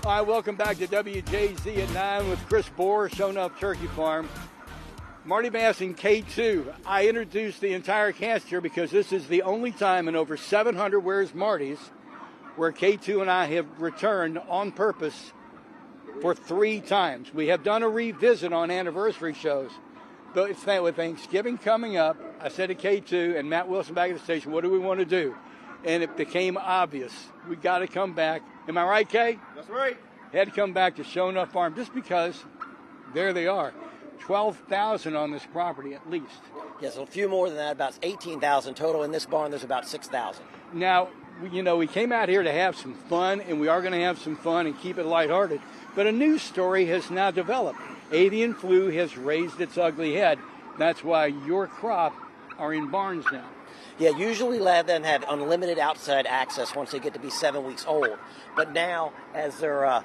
All right, welcome back to WJZ at 9 with Chris Bohr, Sho Nuf Turkey Farm. Marty Bass in K2. I introduced the entire cast here because this is the only time in over 700 Where's Marty's where K2 and I have returned on purpose for 3 times. We have done a revisit on anniversary shows, but with Thanksgiving coming up, I said to K2 and Matt Wilson back at the station, what do we want to do? And it became obvious. We got to come back. Am I right, Kay? That's right. Had to come back to Sho Nuf Farm just because there they are. 12,000 on this property at least. Yes, a few more than that, about 18,000 total. In this barn, there's about 6,000. Now, we came out here to have some fun, and we are going to have some fun and keep it lighthearted. But a news story has now developed. Avian flu has raised its ugly head. That's why your crop are in barns now. Yeah, usually we let them have unlimited outside access once they get to be 7 weeks old. But now, as they're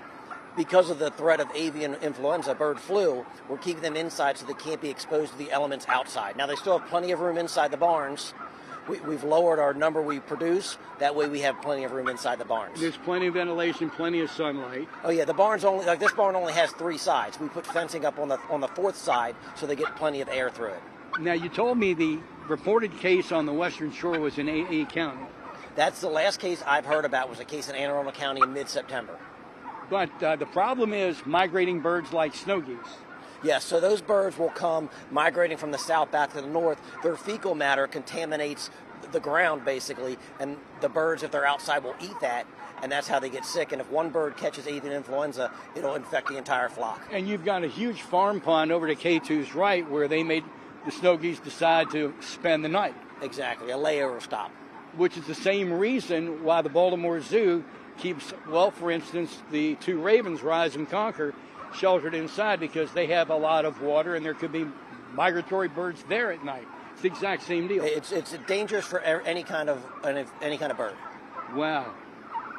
because of the threat of avian influenza, bird flu, we're keeping them inside so they can't be exposed to the elements outside. Now, they still have plenty of room inside the barns. We've lowered our number we produce. That way we have plenty of room inside the barns. There's plenty of ventilation, plenty of sunlight. Oh, yeah, the barns only, like this barn only has 3 sides. We put fencing up on the 4th side so they get plenty of air through it. Now, you told me the reported case on the Western Shore was in A.A. County. That's the last case I've heard about, was a case in Anne Arundel County in mid-September. But the problem is migrating birds like snow geese. Yes, so those birds will come migrating from the south back to the north. Their fecal matter contaminates the ground, basically, and the birds, if they're outside, will eat that, and that's how they get sick. And if one bird catches avian influenza, it'll infect the entire flock. And you've got a huge farm pond over to K2's right where they made the snow geese decide to spend the night. Exactly, a layover stop. Which is the same reason why the Baltimore Zoo keeps, well, for instance, the 2 ravens, Rise and Conquer, sheltered inside because they have a lot of water and there could be migratory birds there at night. It's the exact same deal. It's dangerous for any kind of bird. Wow.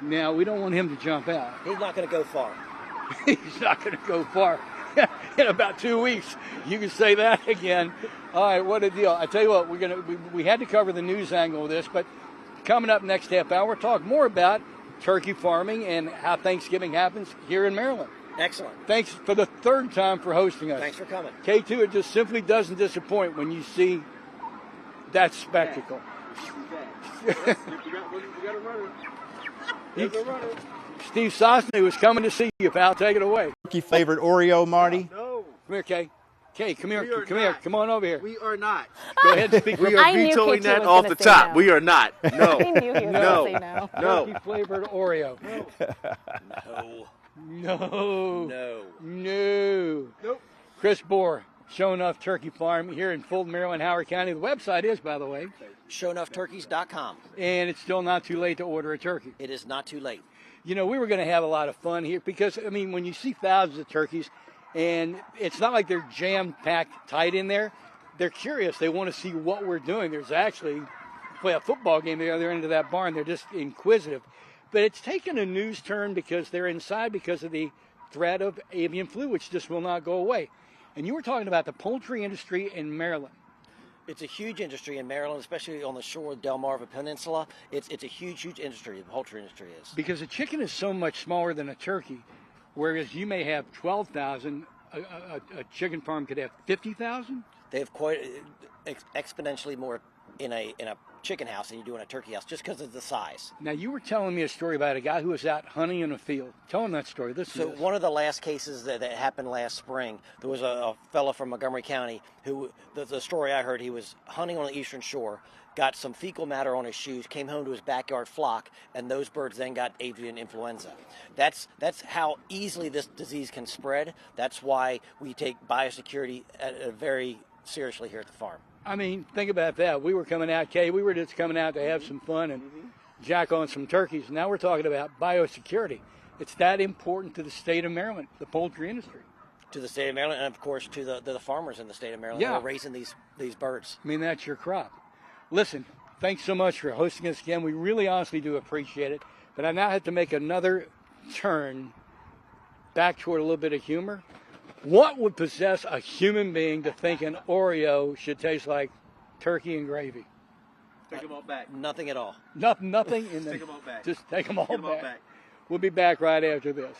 Now, we don't want him to jump out. He's not going to go far. He's not going to go far. In about 2 weeks, you can say that again. All right, what a deal. I tell you what, we had to cover the news angle of this, but coming up next half hour, we'll talk more about turkey farming and how Thanksgiving happens here in Maryland. Excellent. Thanks for the 3rd time for hosting us. Thanks for coming. K2, it just simply doesn't disappoint when you see that spectacle. We got a runner. There's a runner. Steve Sosney was coming to see you, pal. Take it away. Turkey flavored Oreo, Marty? No. Come here, Kay. Kay, come here. Come here. Come on over here. We are not. Go ahead and speak. We are vetoing that off the top. No. We are not. No. I knew he was going to say no. No. Turkey flavored Oreo. No. No. No. No. Nope. Chris Bohr, Sho Nuf Turkey Farm here in Fulton, Maryland, Howard County. The website is, by the way, ShoNufTurkeys.com. And it's still not too late to order a turkey. It is not too late. We were going to have a lot of fun here because, when you see thousands of turkeys, and it's not like they're jam-packed tight in there. They're curious. They want to see what we're doing. There's actually a football game the other end of that barn. They're just inquisitive. But it's taken a news turn because they're inside because of the threat of avian flu, which just will not go away. And you were talking about the poultry industry in Maryland. It's a huge industry in Maryland, especially on the shore of Delmarva Peninsula. It's a huge industry, the poultry industry is. Because a chicken is so much smaller than a turkey, whereas you may have 12,000, a chicken farm could have 50,000? They have quite exponentially more in a chicken house than you do in a turkey house, just because of the size. Now, you were telling me a story about a guy who was out hunting in a field. Tell him that story. One of the last cases that happened last spring, there was a fellow from Montgomery County who, the story I heard, he was hunting on the eastern shore, got some fecal matter on his shoes, came home to his backyard flock, and those birds then got avian influenza. That's how easily this disease can spread. That's why we take biosecurity very seriously here at the farm. Think about that. We were coming out, Kay, we were just coming out to have some fun and jack on some turkeys. Now we're talking about biosecurity. It's that important to the state of Maryland, the poultry industry. To the state of Maryland, and of course to the farmers in the state of Maryland who are raising these birds. That's your crop. Listen, thanks so much for hosting us again. We really honestly do appreciate it. But I now have to make another turn back toward a little bit of humor. What would possess a human being to think an Oreo should taste like turkey and gravy? Take them all back. Nothing at all. Nothing in the. Take them all back. Just take them all back. We'll be back right after this.